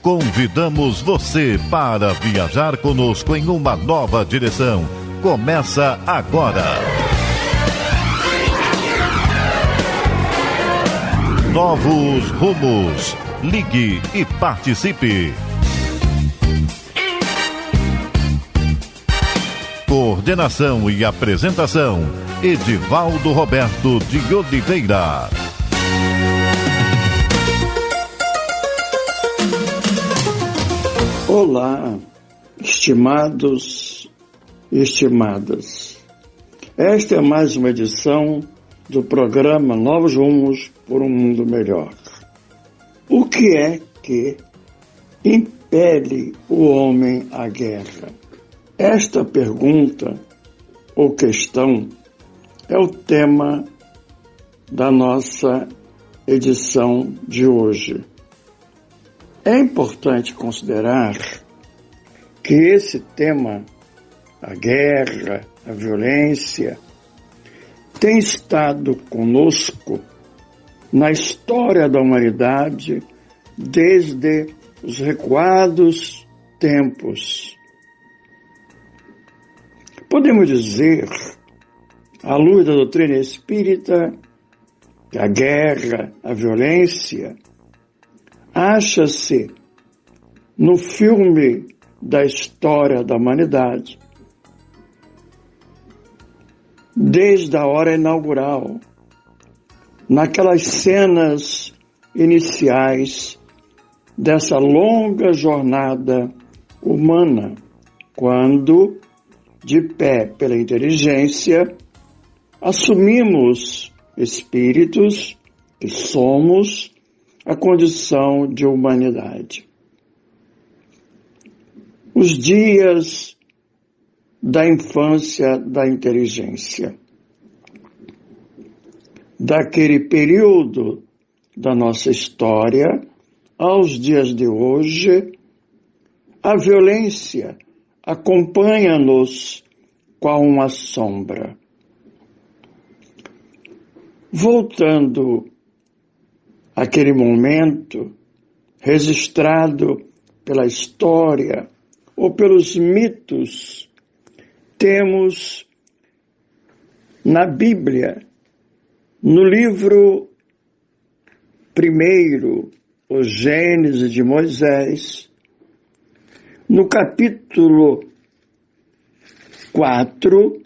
Convidamos você para viajar conosco em uma nova direção. Começa agora. Novos rumos. Ligue e participe. Coordenação e apresentação: Edivaldo Roberto de Oliveira. Olá, estimados e estimadas. Esta é mais uma edição do programa Novos Rumos por um Mundo Melhor. O que é que impele o homem à guerra? Esta pergunta ou questão é o tema da nossa edição de hoje. É importante considerar que esse tema, a guerra, a violência, tem estado conosco na história da humanidade desde os recuados tempos. Podemos dizer, à luz da doutrina espírita, que a guerra, a violência, acha-se no filme da história da humanidade, desde a hora inaugural, naquelas cenas iniciais dessa longa jornada humana, quando, de pé pela inteligência, assumimos espíritos que somos a condição de humanidade. Os dias da infância da inteligência, daquele período da nossa história aos dias de hoje, a violência acompanha-nos com uma sombra. Voltando àquele momento registrado pela história ou pelos mitos, temos na Bíblia, no livro primeiro, o Gênesis de Moisés, no capítulo 4,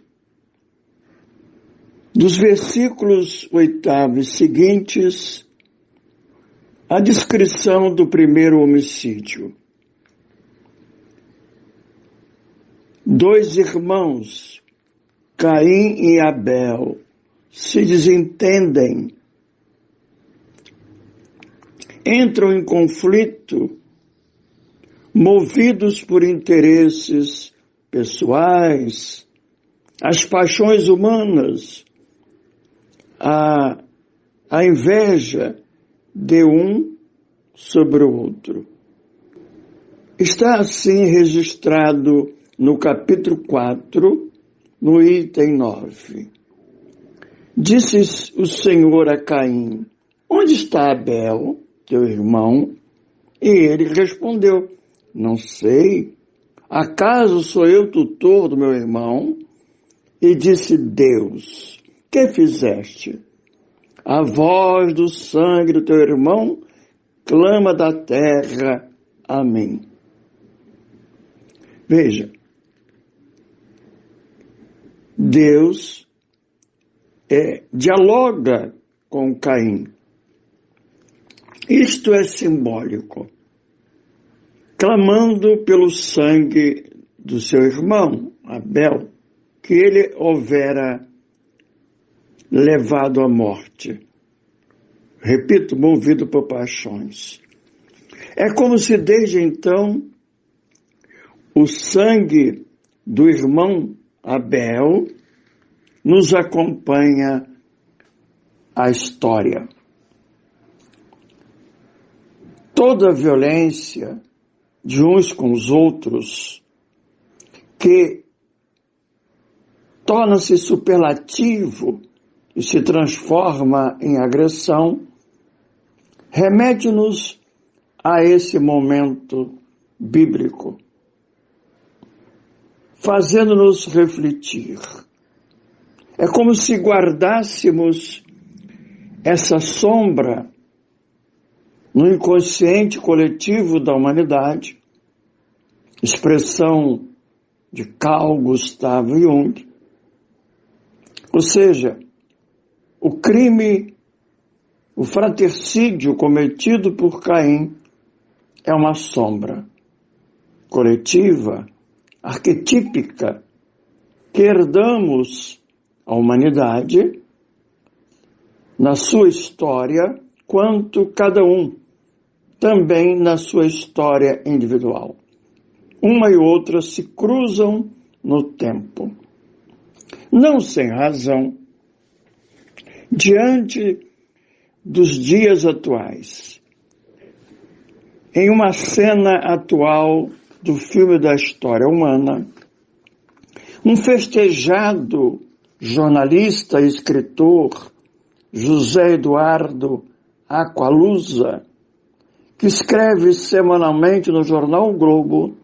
dos versículos 8º e seguintes, a descrição do primeiro homicídio. Dois irmãos, Caim e Abel, se desentendem, entram em conflito, movidos por interesses pessoais, as paixões humanas, a inveja de um sobre o outro. Está assim registrado no capítulo 4, no item 9. Disse o Senhor a Caim: onde está Abel, teu irmão? E ele respondeu: não sei. Acaso sou eu tutor do meu irmão? E disse Deus: que fizeste? A voz do sangue do teu irmão clama da terra a mim. Veja, Deus dialoga com Caim. Isto é simbólico, clamando pelo sangue do seu irmão, Abel, que ele houvera levado à morte. Repito, movido por paixões. É como se desde então o sangue do irmão Abel nos acompanha a história. Toda a violência de uns com os outros, que torna-se superlativo e se transforma em agressão, remete-nos a esse momento bíblico, fazendo-nos refletir. É como se guardássemos essa sombra no inconsciente coletivo da humanidade, expressão de Carl Gustav Jung, ou seja, o crime, o fratricídio cometido por Caim é uma sombra coletiva, arquetípica, que herdamos à humanidade na sua história, quanto cada um também na sua história individual. Uma e outra se cruzam no tempo. Não sem razão, diante dos dias atuais. Em uma cena atual do filme da história humana, um festejado jornalista e escritor, José Eduardo Aqualusa, que escreve semanalmente no jornal O Globo,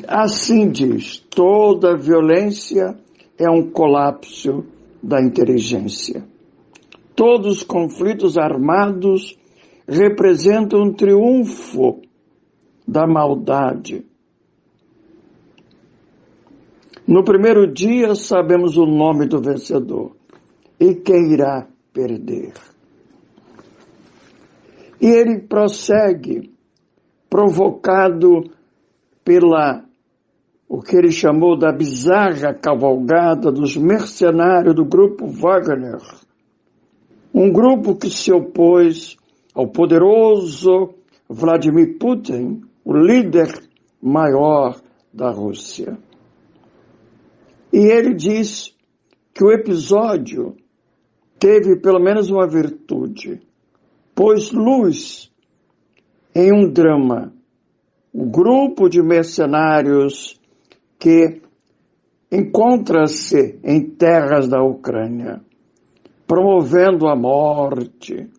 assim diz: toda violência é um colapso da inteligência. Todos os conflitos armados representam um triunfo da maldade. No primeiro dia sabemos o nome do vencedor e quem irá perder. E ele prossegue, provocado pela o que ele chamou da bizarra cavalgada dos mercenários do grupo Wagner, um grupo que se opôs ao poderoso Vladimir Putin, o líder maior da Rússia. E ele diz que o episódio teve pelo menos uma virtude, pôs luz em um drama. O grupo de mercenários que encontra-se em terras da Ucrânia, promovendo a morte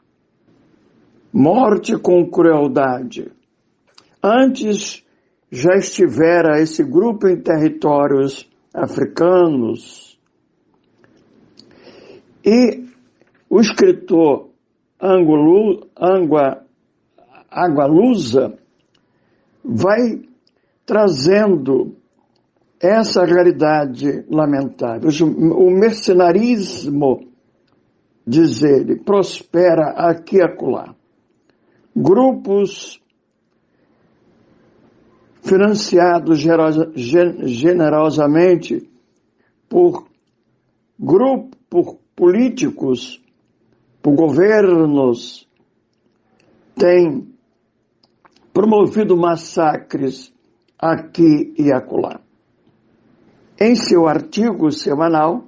com crueldade. Antes já estivera esse grupo em territórios africanos. E o escritor Aqualusa vai trazendo essa realidade lamentável. O mercenarismo, diz ele, prospera aqui e acolá. Grupos financiados generosamente por políticos, por governos, têm promovido massacres aqui e acolá. Em seu artigo semanal,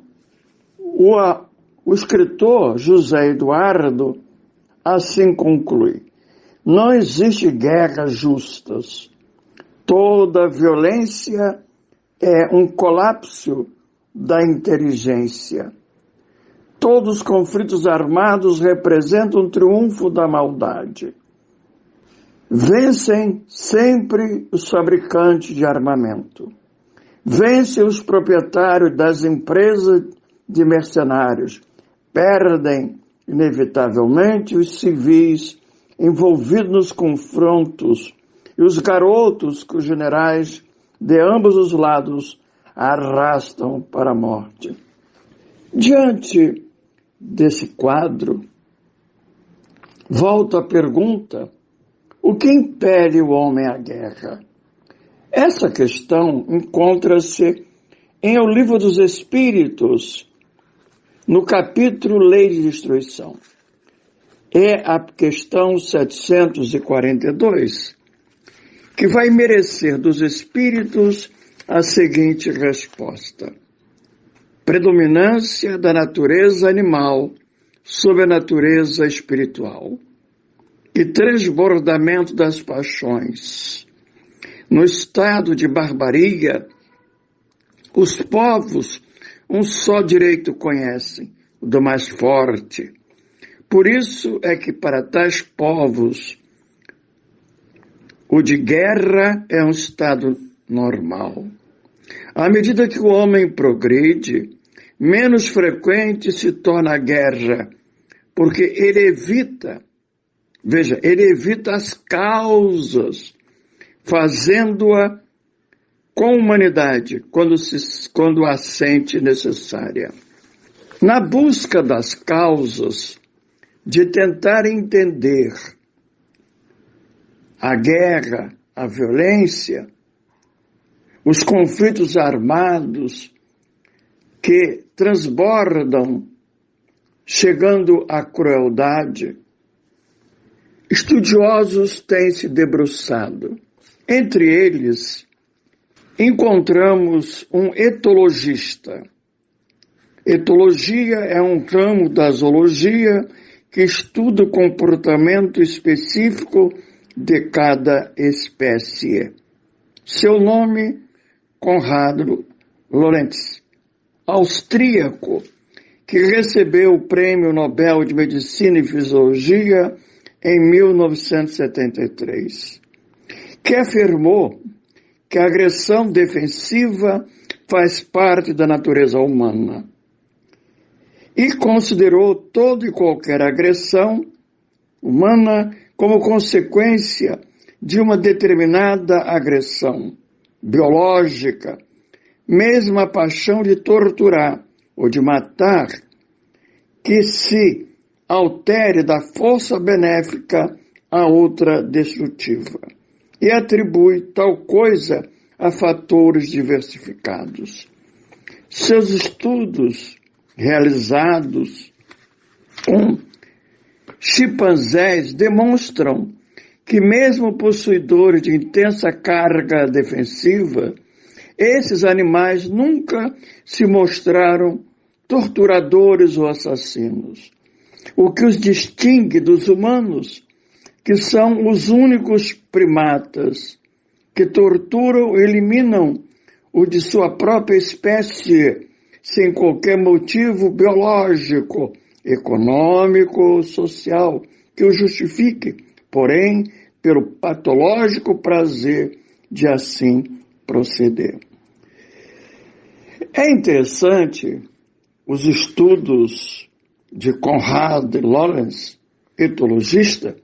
o escritor José Eduardo assim conclui: não existe guerras justas. Toda violência é um colapso da inteligência. Todos os conflitos armados representam um triunfo da maldade. Vencem sempre os fabricantes de armamento. Vencem os proprietários das empresas de mercenários. Perdem, inevitavelmente, os civis envolvidos nos confrontos e os garotos que os generais de ambos os lados arrastam para a morte. Diante desse quadro, volto à pergunta: o que impele o homem à guerra? Essa questão encontra-se em O Livro dos Espíritos, no capítulo Lei de Destruição. É a questão 742, que vai merecer dos espíritos a seguinte resposta: predominância da natureza animal sobre a natureza espiritual e transbordamento das paixões. No estado de barbaria, os povos um só direito conhecem, o do mais forte. Por isso é que para tais povos O de guerra é um estado normal. À medida que o homem progride, menos frequente se torna a guerra, porque ele evita as causas, fazendo-a com humanidade, quando a sente necessária. Na busca das causas, de tentar entender a guerra, a violência, os conflitos armados que transbordam, chegando à crueldade, estudiosos têm se debruçado. Entre eles, encontramos um etologista. Etologia é um ramo da zoologia que estuda o comportamento específico de cada espécie. Seu nome, Konrad Lorenz, austríaco, que recebeu o Prêmio Nobel de Medicina e Fisiologia em 1973, que afirmou que a agressão defensiva faz parte da natureza humana e considerou toda e qualquer agressão humana como consequência de uma determinada agressão biológica, mesmo a paixão de torturar ou de matar, que se altere da força benéfica a outra destrutiva, e atribui tal coisa a fatores diversificados. Seus estudos realizados com chimpanzés demonstram que mesmo possuidores de intensa carga defensiva, esses animais nunca se mostraram torturadores ou assassinos, o que os distingue dos humanos, que são os únicos primatas que torturam e eliminam o de sua própria espécie sem qualquer motivo biológico, econômico ou social que o justifique, porém pelo patológico prazer de assim proceder. É interessante os estudos de Konrad Lorenz, etologista,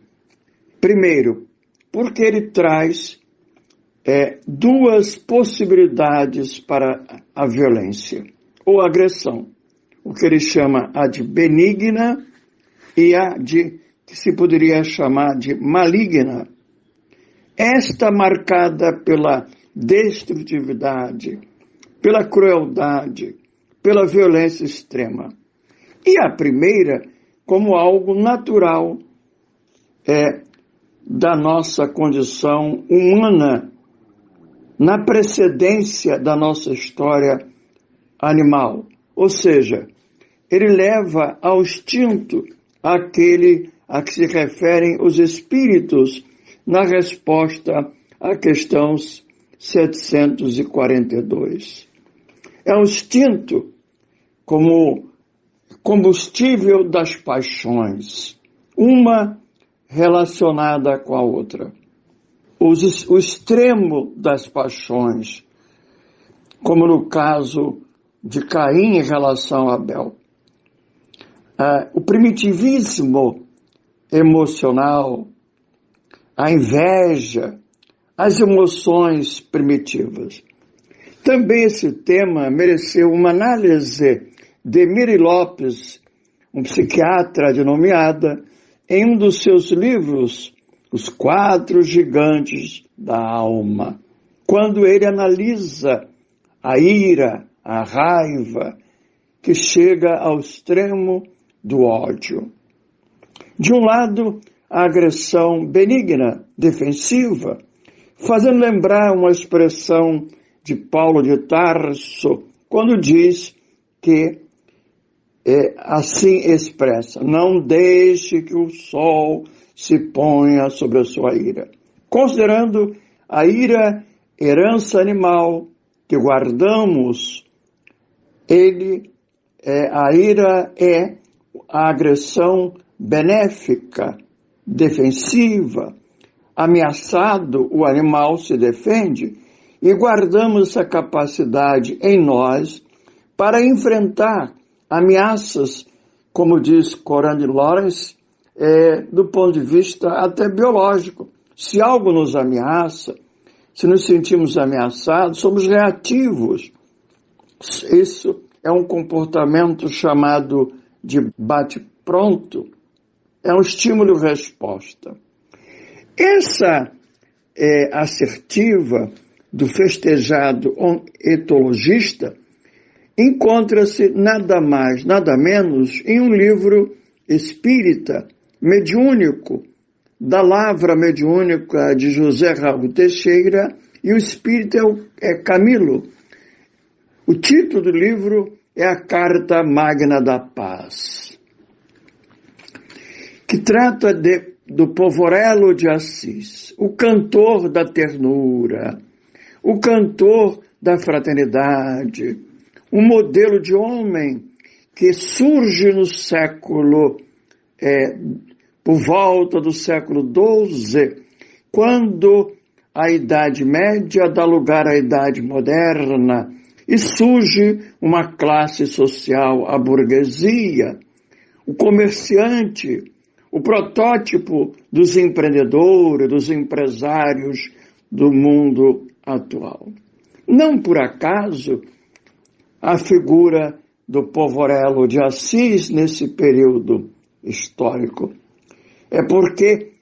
primeiro, porque ele traz duas possibilidades para a violência ou agressão, o que ele chama a de benigna e a de que se poderia chamar de maligna. Esta marcada pela destrutividade, pela crueldade, pela violência extrema. E a primeira como algo natural da nossa condição humana, na precedência da nossa história animal. Ou seja, ele leva ao instinto aquele a que se referem os espíritos na resposta à questão 742. É um instinto como combustível das paixões, uma relacionada com a outra. O extremo das paixões, como no caso de Caim em relação a Abel. O primitivismo emocional, a inveja, as emoções primitivas. Também esse tema mereceu uma análise de Miri Lopes, um psiquiatra de nomeada, em um dos seus livros, Os Quatro Gigantes da Alma, quando ele analisa a ira, a raiva, que chega ao extremo do ódio. De um lado, a agressão benigna, defensiva, fazendo lembrar uma expressão de Paulo de Tarso, quando diz que assim expressa: não deixe que o sol se ponha sobre a sua ira. Considerando a ira herança animal que guardamos, a ira é a agressão benéfica, defensiva, ameaçado, o animal se defende, e guardamos essa capacidade em nós para enfrentar ameaças, como diz Coran Lawrence, do ponto de vista até biológico. Se algo nos ameaça, se nos sentimos ameaçados, somos reativos. Isso é um comportamento chamado de bate-pronto, é um estímulo-resposta. Essa assertiva do festejado etologista encontra-se nada mais, nada menos em um livro espírita, mediúnico, da Lavra Mediúnica de José Raul Teixeira, e o espírito é Camilo. O título do livro é A Carta Magna da Paz, que trata do Povorello de Assis, o cantor da ternura, o cantor da fraternidade, um modelo de homem que surge no século, por volta do século XII, quando a Idade Média dá lugar à Idade Moderna e surge uma classe social, a burguesia, o comerciante, o protótipo dos empreendedores, dos empresários do mundo atual. Não por acaso, a figura do Povorello de Assis nesse período histórico é porque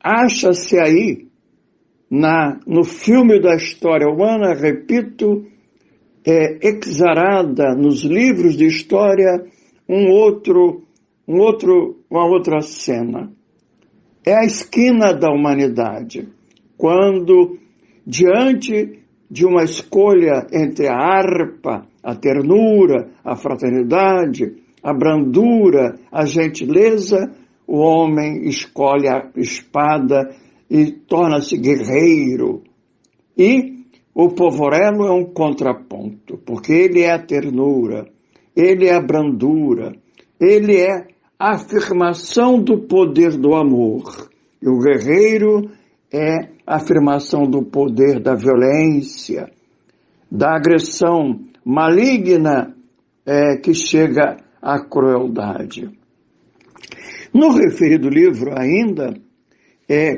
acha-se aí, no filme da história humana, repito, exarada nos livros de história, uma outra cena. É a esquina da humanidade, quando, diante de uma escolha entre a harpa, a ternura, a fraternidade, a brandura, a gentileza, o homem escolhe a espada e torna-se guerreiro. E o Povorello é um contraponto, porque ele é a ternura, ele é a brandura, ele é a afirmação do poder do amor. E o guerreiro é a afirmação do poder da violência, da agressão maligna que chega à crueldade. No referido livro ainda,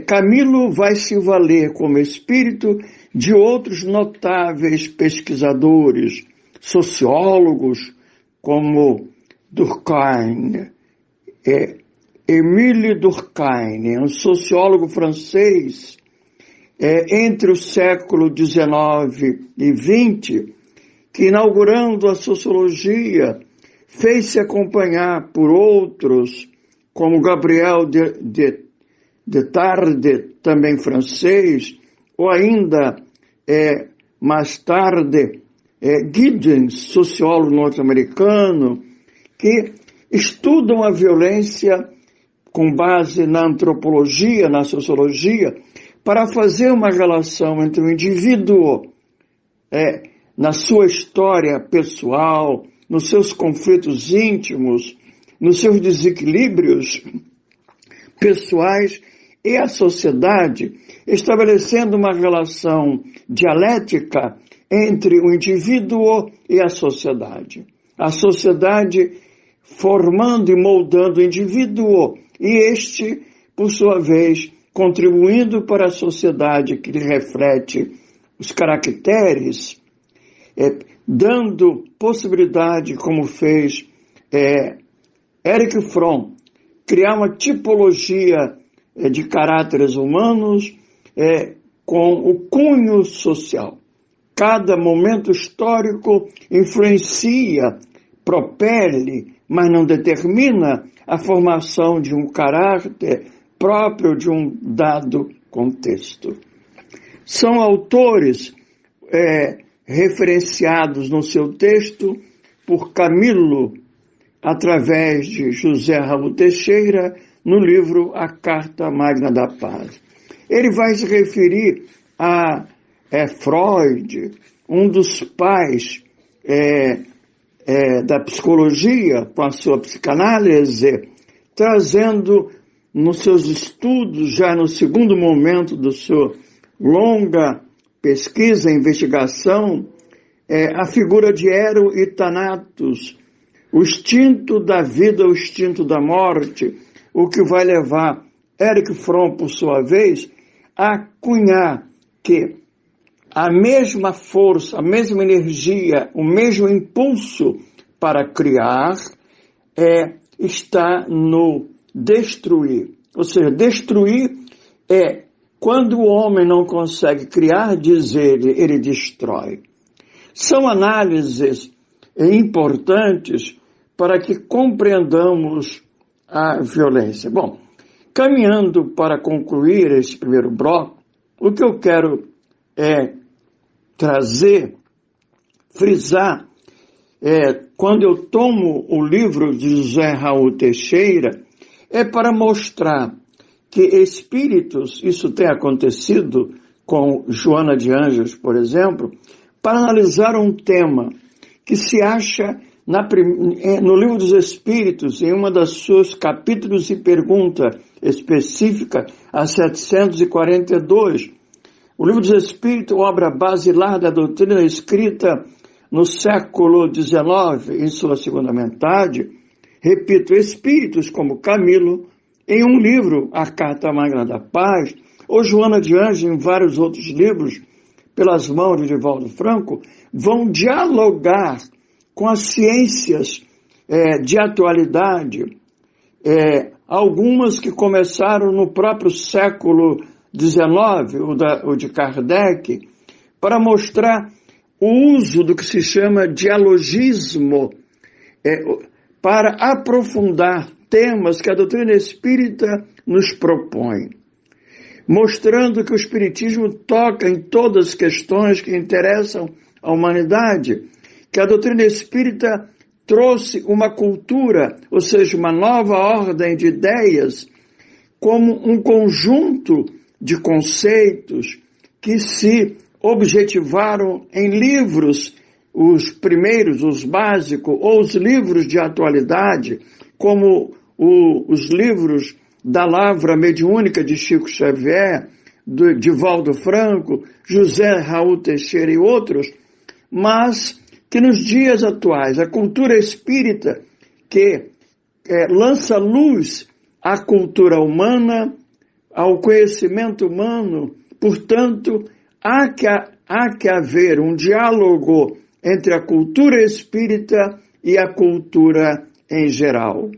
Camilo vai se valer como espírito de outros notáveis pesquisadores, sociólogos, como Durkheim, Émile Durkheim, um sociólogo francês, entre o século XIX e XX, que, inaugurando a sociologia, fez-se acompanhar por outros, como Gabriel Detarde, também francês, ou ainda, mais tarde, Giddens, sociólogo norte-americano, que estudam a violência com base na antropologia, na sociologia, para fazer uma relação entre o indivíduo, na sua história pessoal, nos seus conflitos íntimos, nos seus desequilíbrios pessoais e a sociedade, estabelecendo uma relação dialética entre o indivíduo e a sociedade. A sociedade formando e moldando o indivíduo e este, por sua vez, contribuindo para a sociedade que lhe reflete os caracteres, dando possibilidade, como fez Erich Fromm, criar uma tipologia de caráteres humanos com o cunho social. Cada momento histórico influencia, propele, mas não determina a formação de um caráter próprio de um dado contexto. São autores referenciados no seu texto por Camilo, através de José Raul Teixeira, no livro A Carta Magna da Paz. Ele vai se referir a Freud, um dos pais da psicologia, com a sua psicanálise, trazendo nos seus estudos, já no segundo momento da sua longa pesquisa e investigação, a figura de Ero e Thanatos, o instinto da vida, o instinto da morte, o que vai levar Erich Fromm, por sua vez, a cunhar que a mesma força, a mesma energia, o mesmo impulso para criar está no destruir. Ou seja, destruir é quando o homem não consegue criar, diz ele destrói. São análises importantes para que compreendamos a violência. Bom, caminhando para concluir esse primeiro bloco, o que eu quero trazer, frisar, quando eu tomo o livro de José Raul Teixeira, é para mostrar que espíritos, isso tem acontecido com Joana de Ângeles, por exemplo, para analisar um tema que se acha no livro dos Espíritos, em uma das suas capítulos e pergunta específica, a 742. O livro dos Espíritos, obra basilar da doutrina escrita no século XIX, em sua segunda metade, repito, Espíritos como Camilo, em um livro, A Carta Magna da Paz, ou Joana de Ângeles, em vários outros livros, pelas mãos de Divaldo Franco, vão dialogar com as ciências de atualidade, algumas que começaram no próprio século XIX, o de Kardec, para mostrar o uso do que se chama dialogismo, para aprofundar temas que a doutrina espírita nos propõe, mostrando que o espiritismo toca em todas as questões que interessam à humanidade, que a doutrina espírita trouxe uma cultura, ou seja, uma nova ordem de ideias, como um conjunto de conceitos que se objetivaram em livros, os primeiros, os básicos, ou os livros de atualidade, como os livros da Lavra Mediúnica de Chico Xavier, de Divaldo Franco, José Raul Teixeira e outros, mas que nos dias atuais, a cultura espírita que lança luz à cultura humana, ao conhecimento humano, portanto, há que haver um diálogo entre a cultura espírita e a cultura em geral.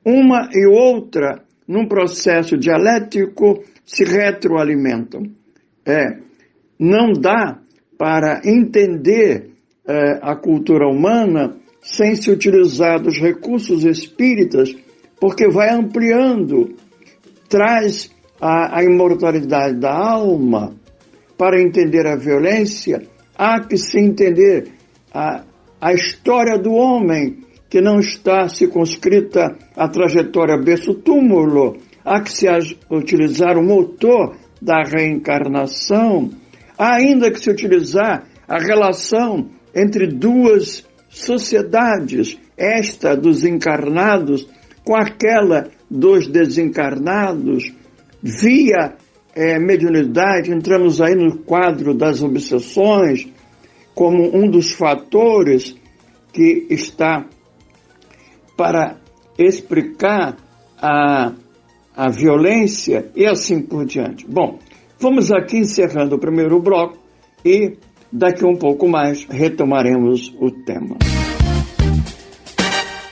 Uma e outra, num processo dialético, se retroalimentam. Não dá para entender a cultura humana sem se utilizar dos recursos espíritas, porque vai ampliando, traz a imortalidade da alma. Para entender a violência, há que se entender a história do homem, que não está circunscrita à trajetória berço-túmulo, há que se utilizar o motor da reencarnação, há ainda que se utilizar a relação entre duas sociedades, esta dos encarnados com aquela dos desencarnados, via mediunidade, entramos aí no quadro das obsessões, como um dos fatores que está para explicar a violência e assim por diante. Bom, vamos aqui encerrando o primeiro bloco e daqui um pouco mais retomaremos o tema.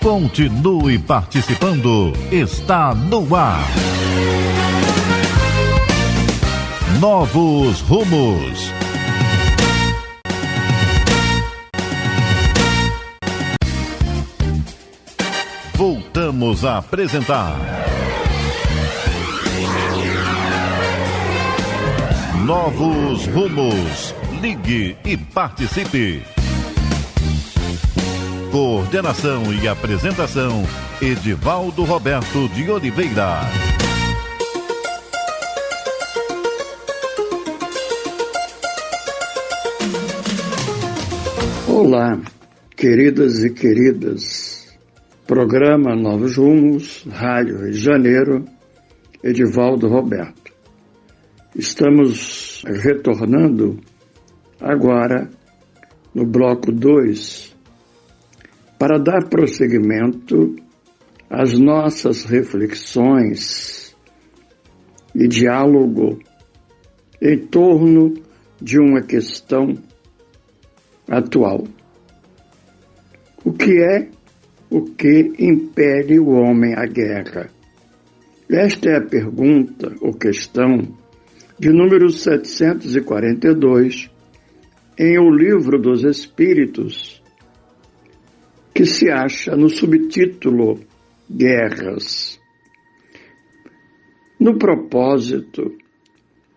Continue participando, está no ar. Novos rumos. Voltamos a apresentar Novos Rumos. Ligue e participe. Coordenação e apresentação, Edivaldo Roberto de Oliveira. Olá, queridas e queridas. Programa Novos Rumos, Rádio Rio de Janeiro, Edivaldo Roberto. Estamos retornando agora no bloco 2 para dar prosseguimento às nossas reflexões e diálogo em torno de uma questão atual. O que impede o homem à guerra? Esta é a pergunta ou questão de número 742 em O Livro dos Espíritos, que se acha no subtítulo Guerras. No propósito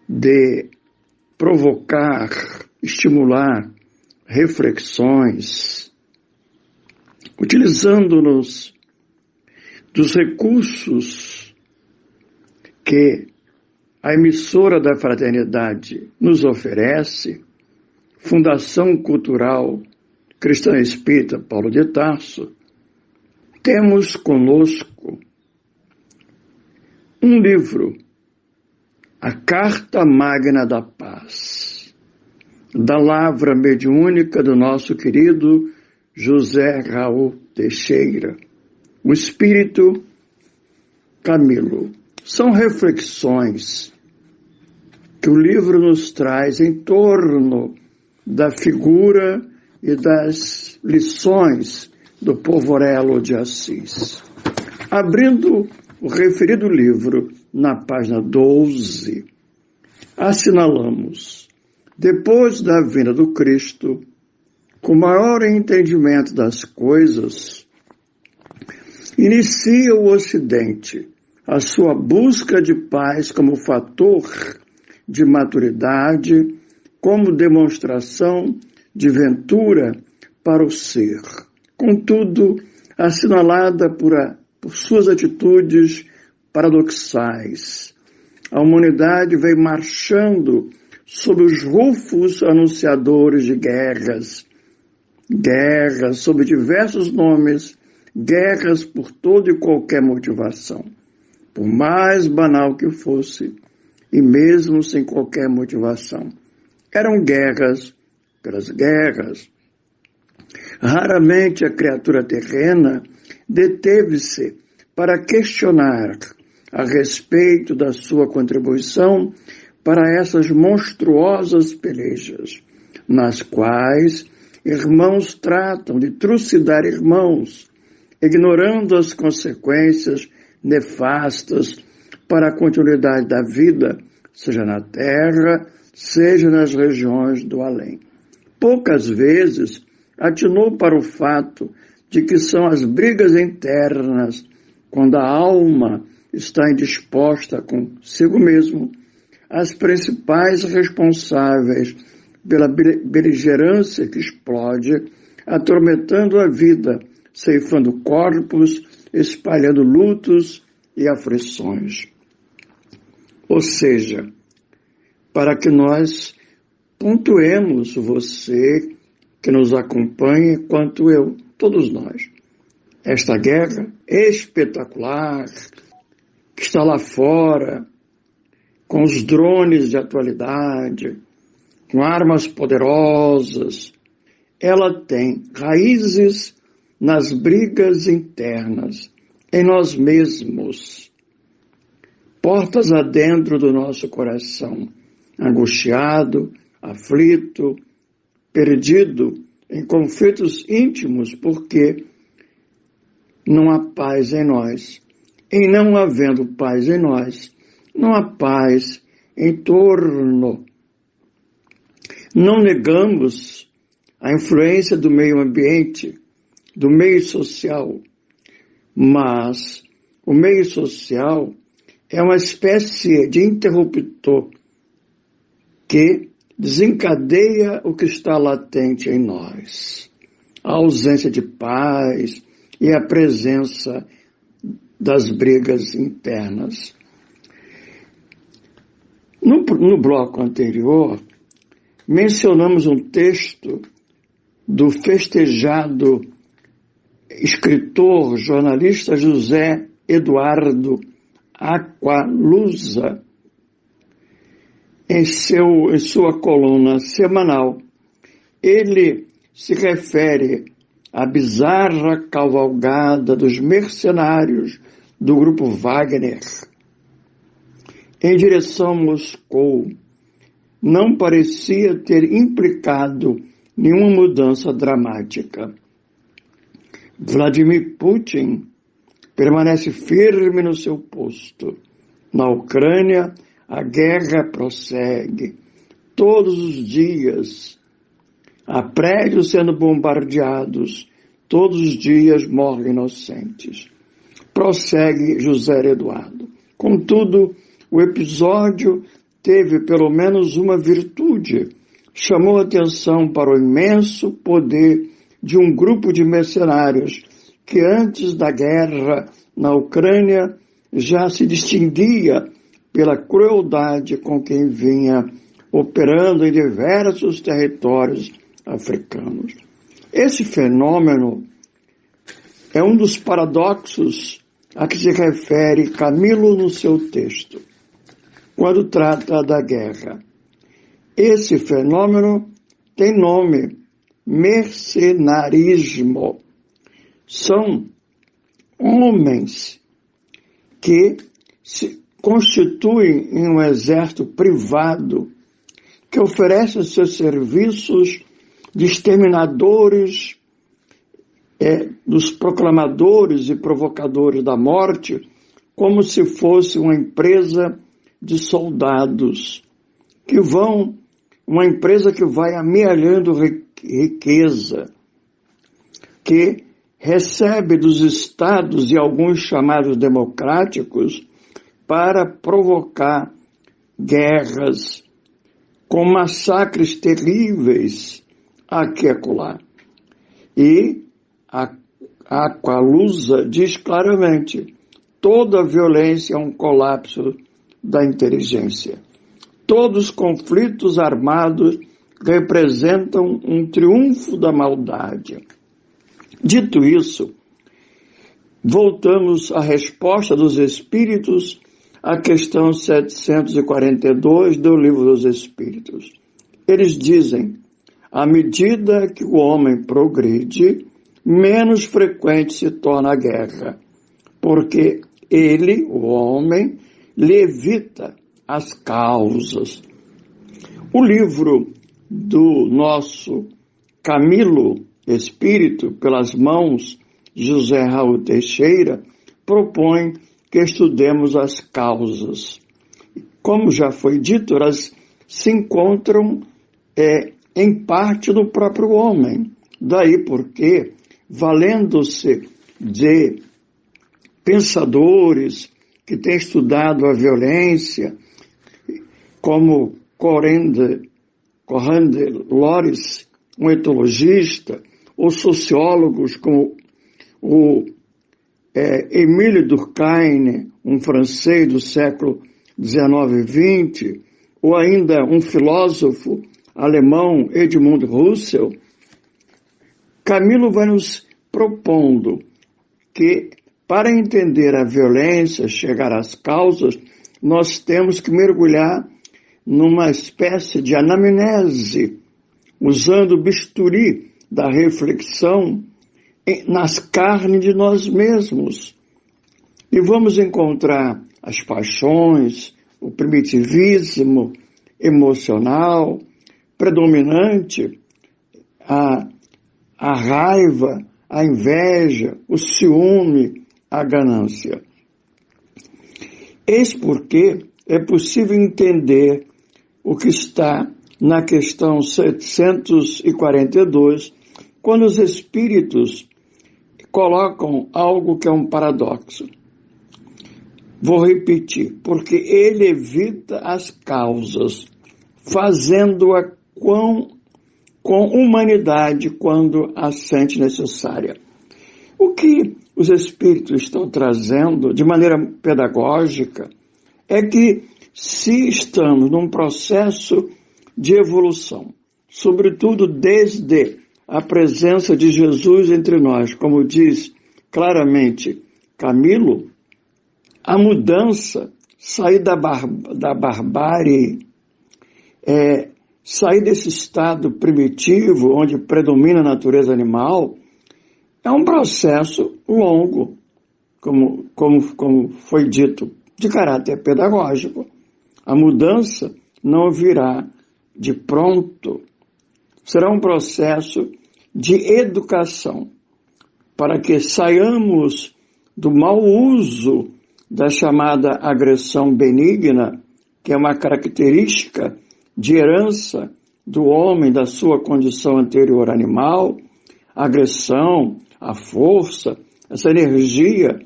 de provocar, estimular reflexões, utilizando-nos dos recursos que a emissora da Fraternidade nos oferece, Fundação Cultural Cristã Espírita Paulo de Tarso, temos conosco um livro, A Carta Magna da Paz, da lavra mediúnica do nosso querido José Raul Teixeira, o Espírito Camilo. São reflexões que o livro nos traz em torno da figura e das lições do Povorello de Assis. Abrindo o referido livro, na página 12, assinalamos: depois da vinda do Cristo, com maior entendimento das coisas, inicia o Ocidente a sua busca de paz como fator de maturidade, como demonstração de ventura para o ser. Contudo, assinalada por suas atitudes paradoxais, a humanidade vem marchando sob os rufos anunciadores de guerras sob diversos nomes, guerras por toda e qualquer motivação, por mais banal que fosse, e mesmo sem qualquer motivação. Eram guerras pelas guerras. Raramente a criatura terrena deteve-se para questionar a respeito da sua contribuição para essas monstruosas pelejas, nas quais irmãos tratam de trucidar irmãos, ignorando as consequências nefastas para a continuidade da vida, seja na terra, seja nas regiões do além. Poucas vezes atinou para o fato de que são as brigas internas, quando a alma está indisposta consigo mesmo, as principais responsáveis pela beligerância que explode, atormentando a vida, ceifando corpos, espalhando lutos e aflições. Ou seja, para que nós pontuemos, você que nos acompanha, quanto eu, todos nós, esta guerra espetacular que está lá fora, com os drones de atualidade, com armas poderosas, ela tem raízes nas brigas internas, em nós mesmos, portas adentro do nosso coração, angustiado, aflito, perdido em conflitos íntimos, porque não há paz em nós. E não havendo paz em nós, não há paz em torno. Não negamos a influência do meio ambiente, do meio social, mas o meio social é uma espécie de interruptor que desencadeia o que está latente em nós. A ausência de paz e a presença das brigas internas. No bloco anterior, mencionamos um texto do festejado escritor, jornalista José Eduardo Aqualusa, em sua coluna semanal, ele se refere à bizarra cavalgada dos mercenários do grupo Wagner em direção a Moscou. Não parecia ter implicado nenhuma mudança dramática. Vladimir Putin permanece firme no seu posto. Na Ucrânia, a guerra prossegue. Todos os dias, há prédios sendo bombardeados. Todos os dias morrem inocentes. Prossegue José Eduardo. Contudo, o episódio teve pelo menos uma virtude. Chamou atenção para o imenso poder de um grupo de mercenários que antes da guerra na Ucrânia já se distinguia pela crueldade com quem vinha operando em diversos territórios africanos. Esse fenômeno é um dos paradoxos a que se refere Camilo no seu texto, quando trata da guerra. Esse fenômeno tem nome: mercenarismo. São homens que se constituem em um exército privado que oferece seus serviços de exterminadores, dos proclamadores e provocadores da morte, como se fosse uma empresa de soldados uma empresa que vai amealhando riqueza, que recebe dos estados e alguns chamados democráticos para provocar guerras com massacres terríveis aqui e acolá. E a Aqualusa diz claramente: toda violência é um colapso da inteligência. Todos os conflitos armados representam um triunfo da maldade. Dito isso, voltamos à resposta dos Espíritos à questão 742 do Livro dos Espíritos. Eles dizem: à medida que o homem progride, menos frequente se torna a guerra, porque ele, o homem, lhe evita as causas. O livro do nosso Camilo Espírito, pelas mãos de José Raul Teixeira, propõe que estudemos as causas. Como já foi dito, elas se encontram em parte no próprio homem. Daí porque, valendo-se de pensadores que têm estudado a violência, como Corrende Loris, um etologista, ou sociólogos como o Émile Durkheim, um francês do século XIX e XX, ou ainda um filósofo alemão, Edmund Husserl, Camilo vai nos propondo que, para entender a violência, chegar às causas, nós temos que mergulhar numa espécie de anamnese, usando o bisturi da reflexão nas carnes de nós mesmos. E vamos encontrar as paixões, o primitivismo emocional predominante, a raiva, a inveja, o ciúme, a ganância. Eis porque é possível entender o que está na questão 742, quando os espíritos colocam algo que é um paradoxo. Vou repetir: porque ele evita as causas, fazendo-a com humanidade quando a sente necessária. O que os espíritos estão trazendo de maneira pedagógica é que, se estamos num processo de evolução, sobretudo desde a presença de Jesus entre nós, como diz claramente Camilo, A mudança, sair da barbárie, sair desse estado primitivo, onde predomina a natureza animal, é um processo longo, como foi dito, de caráter pedagógico. A mudança não virá de pronto, será um processo de educação, para que saiamos do mau uso da chamada agressão benigna, que é uma característica de herança do homem, da sua condição anterior animal, a agressão, a força, essa energia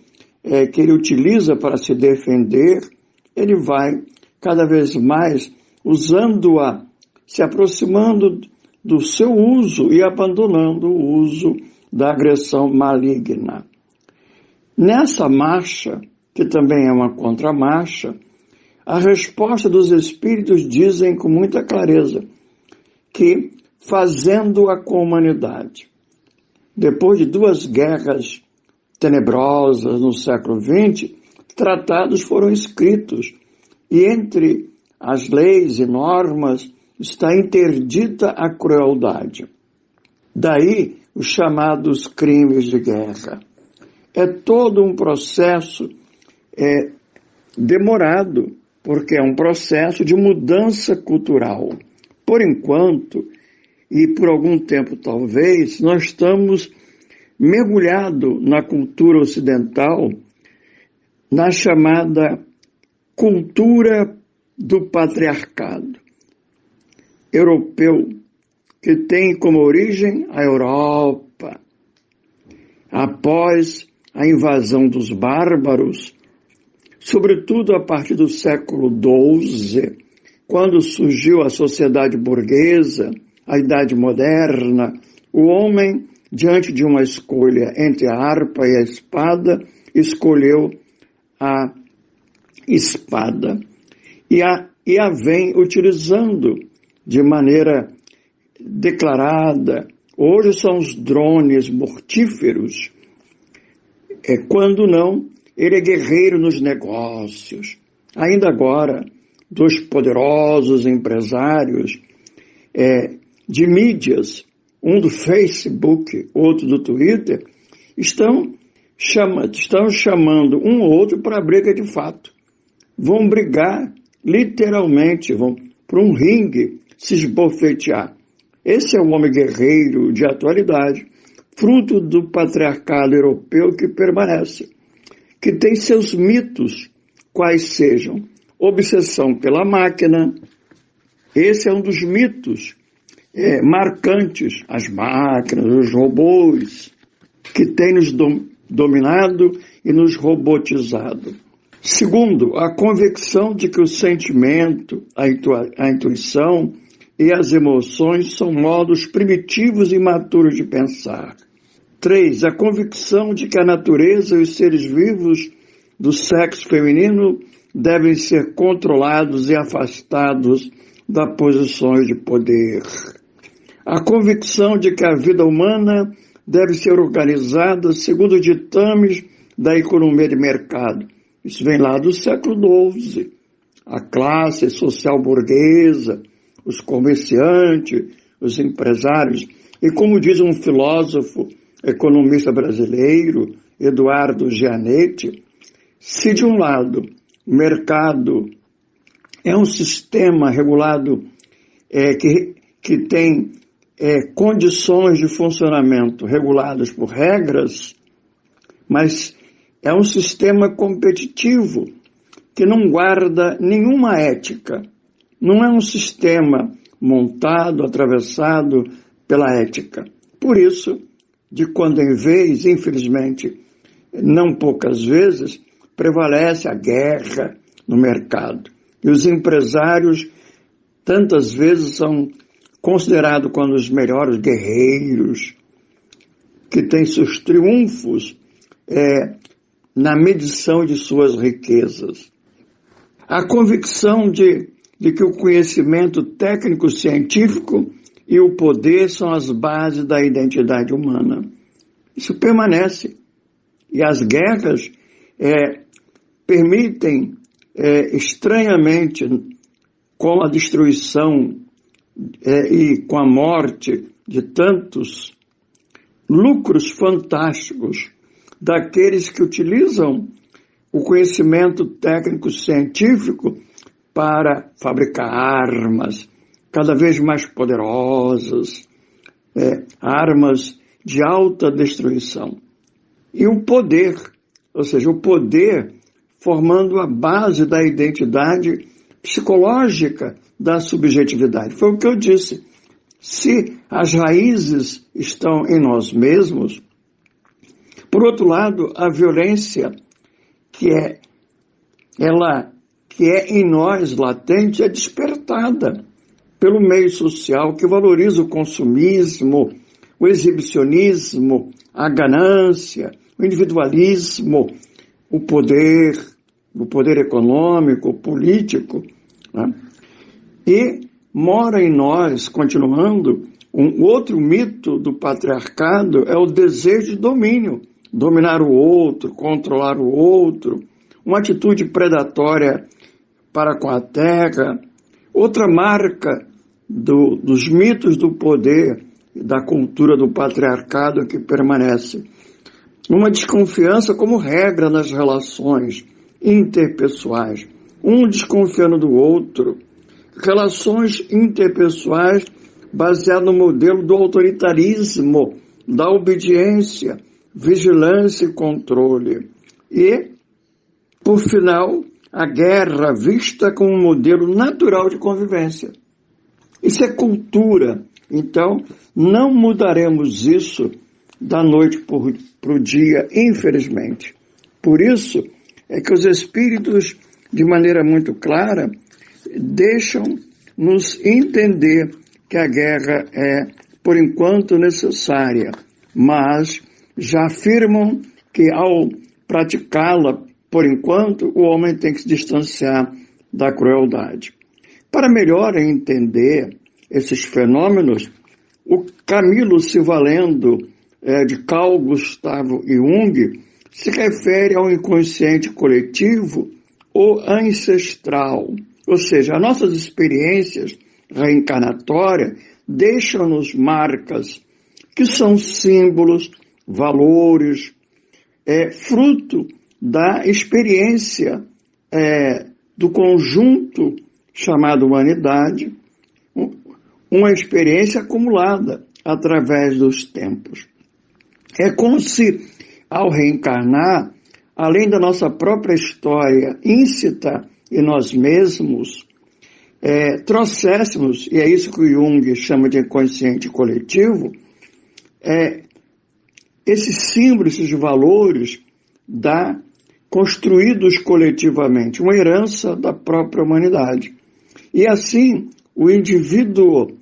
que ele utiliza para se defender, ele vai cada vez mais usando-a, se aproximando do seu uso e abandonando o uso da agressão maligna. Nessa marcha, que também é uma contramarcha, a resposta dos espíritos dizem com muita clareza que, fazendo-a com a humanidade, depois de 2 guerras tenebrosas no século XX, tratados foram escritos, e entre as leis e normas está interdita a crueldade. Daí os chamados crimes de guerra. É todo um processo demorado, porque é um processo de mudança cultural. Por enquanto, e por algum tempo talvez, nós estamos mergulhados na cultura ocidental, na chamada cultura do patriarcado europeu, que tem como origem a Europa. Após a invasão dos bárbaros, sobretudo a partir do século XII, quando surgiu a sociedade burguesa, a Idade Moderna, o homem, diante de uma escolha entre a harpa e a espada, escolheu a espada. E a vem utilizando de maneira declarada. Hoje são os drones mortíferos. Quando não, ele é guerreiro nos negócios. Ainda agora, 2 poderosos empresários de mídias, um do Facebook, outro do Twitter, estão chamando um ou outro para briga de fato. Vão brigar, literalmente, vão para um ringue se esbofetear. Esse é o homem guerreiro de atualidade, fruto do patriarcado europeu que permanece, que tem seus mitos, quais sejam obsessão pela máquina. Esse é um dos mitos marcantes, as máquinas, os robôs, que têm nos dominado e nos robotizado. Segundo, a convicção de que o sentimento, a intuição e as emoções são modos primitivos e imaturos de pensar. 3, a convicção de que a natureza e os seres vivos do sexo feminino devem ser controlados e afastados das posições de poder. A convicção de que a vida humana deve ser organizada segundo ditames da economia de mercado. Isso vem lá do século XII. A classe social burguesa, os comerciantes, os empresários. E como diz um filósofo economista brasileiro, Eduardo Gianetti, se de um lado o mercado é um sistema regulado que tem condições de funcionamento reguladas por regras, mas é um sistema competitivo que não guarda nenhuma ética. Não é um sistema montado, atravessado pela ética. Por isso, de quando em vez, infelizmente, não poucas vezes, prevalece a guerra no mercado. E os empresários, tantas vezes, são considerados como os melhores guerreiros, que têm seus triunfos na medição de suas riquezas. A convicção de que o conhecimento técnico-científico e o poder são as bases da identidade humana. Isso permanece. E as guerras permitem, estranhamente, com a destruição e com a morte de tantos lucros fantásticos daqueles que utilizam o conhecimento técnico-científico para fabricar armas cada vez mais poderosas, armas de alta destruição. E o poder, ou seja, o poder formando a base da identidade psicológica da subjetividade. Foi o que eu disse. Se as raízes estão em nós mesmos, por outro lado, a violência que é em nós latente é despertada pelo meio social que valoriza o consumismo, o exibicionismo, a ganância, o individualismo, o poder econômico, político, né? E mora em nós, continuando, um outro mito do patriarcado é o desejo de domínio, dominar o outro, controlar o outro, uma atitude predatória para com a terra. Outra marca dos mitos do poder, da cultura do patriarcado que permanece. Uma desconfiança como regra nas relações interpessoais, um desconfiando do outro. Relações interpessoais baseadas no modelo do autoritarismo, da obediência, vigilância e controle. E, por final, a guerra vista como um modelo natural de convivência. Isso é cultura. Então, não mudaremos isso da noite para o dia, infelizmente. Por isso é que os Espíritos, de maneira muito clara, deixam-nos entender que a guerra é, por enquanto, necessária, mas já afirmam que, ao praticá-la, por enquanto, o homem tem que se distanciar da crueldade. Para melhor entender esses fenômenos, o Camilo, se valendo de Carl Gustav Jung, se refere ao inconsciente coletivo ou ancestral. Ou seja, as nossas experiências reencarnatórias deixam-nos marcas que são símbolos, valores, fruto da experiência do conjunto chamado humanidade, uma experiência acumulada através dos tempos. É como se, ao reencarnar, além da nossa própria história íncita em nós mesmos, trouxéssemos, e é isso que o Jung chama de inconsciente coletivo, esses símbolos, esses valores construídos coletivamente, uma herança da própria humanidade. E assim, o indivíduo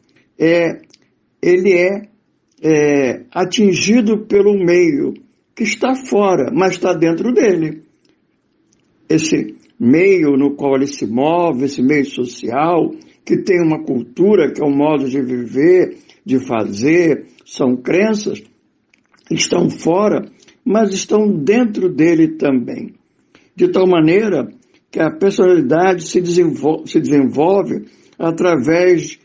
ele é atingido pelo meio que está fora, mas está dentro dele. Esse meio no qual ele se move, esse meio social, que tem uma cultura, que é um modo de viver, de fazer, são crenças, estão fora, mas estão dentro dele também. De tal maneira que a personalidade se desenvolve através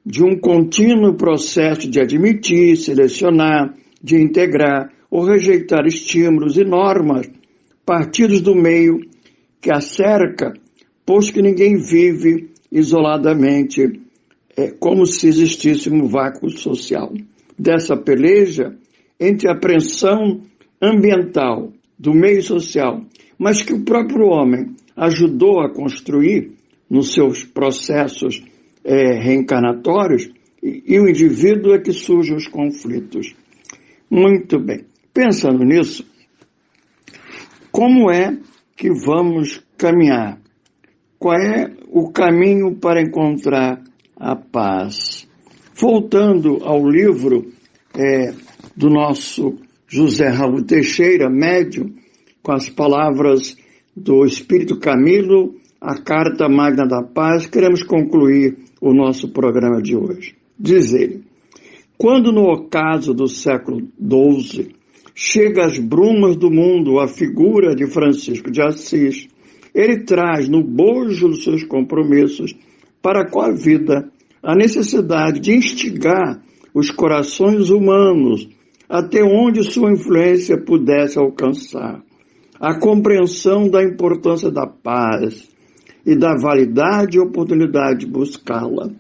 de um contínuo processo de admitir, selecionar, de integrar ou rejeitar estímulos e normas partidos do meio que a cerca, pois que ninguém vive isoladamente, como se existisse um vácuo social. Dessa peleja entre a pressão ambiental do meio social, mas que o próprio homem ajudou a construir nos seus processos reencarnatórios, e o indivíduo é que surgem os conflitos. Muito bem. Pensando nisso, como é que vamos caminhar? Qual é o caminho para encontrar a paz? Voltando ao livro do nosso José Raul Teixeira, médium, com as palavras do Espírito Camilo, a Carta Magna da Paz, queremos concluir o nosso programa de hoje. Diz ele: quando no ocaso do século XII chega às brumas do mundo a figura de Francisco de Assis, ele traz no bojo dos seus compromissos para com a vida a necessidade de instigar os corações humanos até onde sua influência pudesse alcançar. A compreensão da importância da paz e da validade e oportunidade de buscá-la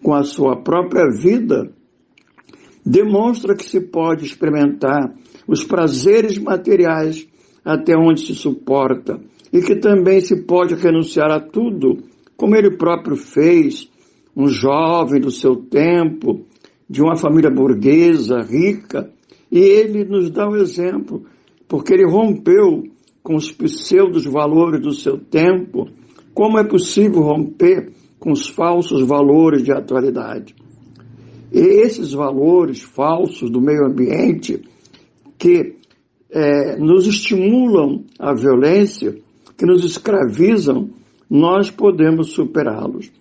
com a sua própria vida demonstra que se pode experimentar os prazeres materiais até onde se suporta e que também se pode renunciar a tudo, como ele próprio fez, um jovem do seu tempo, de uma família burguesa, rica, e ele nos dá um exemplo, porque ele rompeu com os pseudos valores do seu tempo. Como é possível romper com os falsos valores de atualidade? E esses valores falsos do meio ambiente que nos estimulam à violência, que nos escravizam, nós podemos superá-los.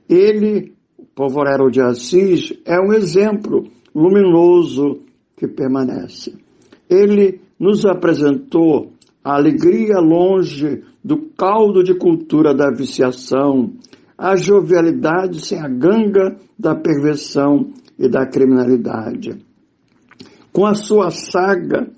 Ele, o Povorero de Assis, é um exemplo luminoso que permanece. Ele nos apresentou a alegria longe do caldo de cultura da viciação, a jovialidade sem a ganga da perversão e da criminalidade. Com a sua saga,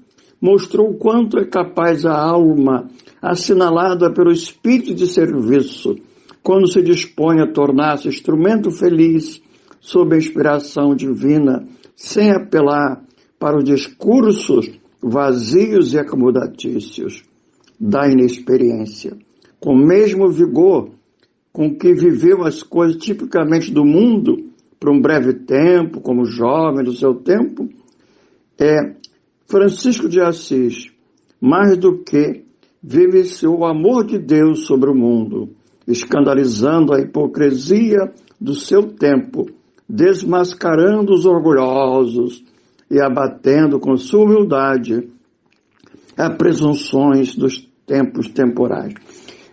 mostrou o quanto é capaz a alma, assinalada pelo espírito de serviço, quando se dispõe a tornar-se instrumento feliz sob a inspiração divina, sem apelar para os discursos vazios e acomodatícios da inexperiência. Com o mesmo vigor com que viveu as coisas tipicamente do mundo, por um breve tempo, como jovem do seu tempo, Francisco de Assis, mais do que vivenciou o amor de Deus sobre o mundo, escandalizando a hipocrisia do seu tempo, desmascarando os orgulhosos e abatendo com sua humildade as presunções dos tempos temporais.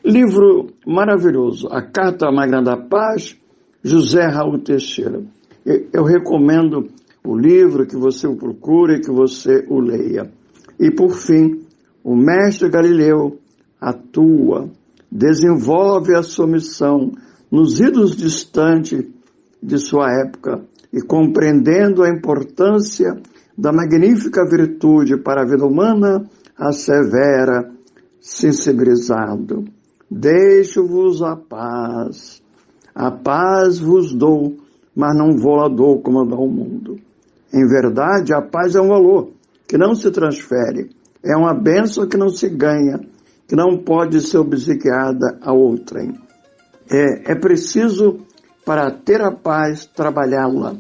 Livro maravilhoso, A Carta Magna da Paz, José Raul Teixeira. Eu recomendo o livro, que você o procure, que você o leia. E, por fim, o mestre Galileu atua, desenvolve a sua missão nos idos distantes de sua época e, compreendendo a importância da magnífica virtude para a vida humana, assevera, sensibilizado: deixo-vos a paz vos dou, mas não vou-la dou como dá o mundo. Em verdade, a paz é um valor que não se transfere, é uma bênção que não se ganha, que não pode ser obsequiada a outrem. É preciso, para ter a paz, trabalhá-la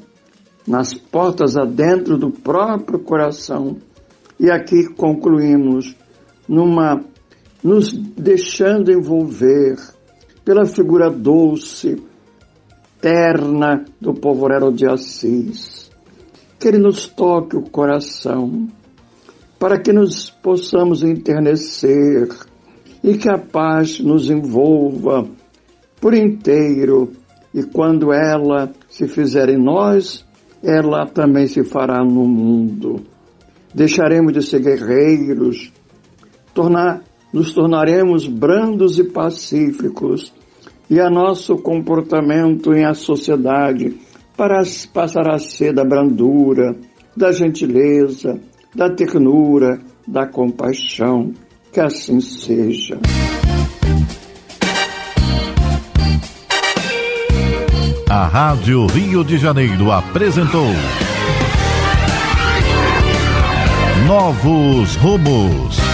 nas portas adentro do próprio coração. E aqui concluímos nos deixando envolver pela figura doce, terna do Povorero de Assis, que ele nos toque o coração, para que nos possamos enternecer e que a paz nos envolva por inteiro, e quando ela se fizer em nós, ela também se fará no mundo. Deixaremos de ser guerreiros, nos tornaremos brandos e pacíficos, e a nosso comportamento em a sociedade passará a ser da brandura, da gentileza, da ternura, da compaixão. Que assim seja. A Rádio Rio de Janeiro apresentou Novos Rumos.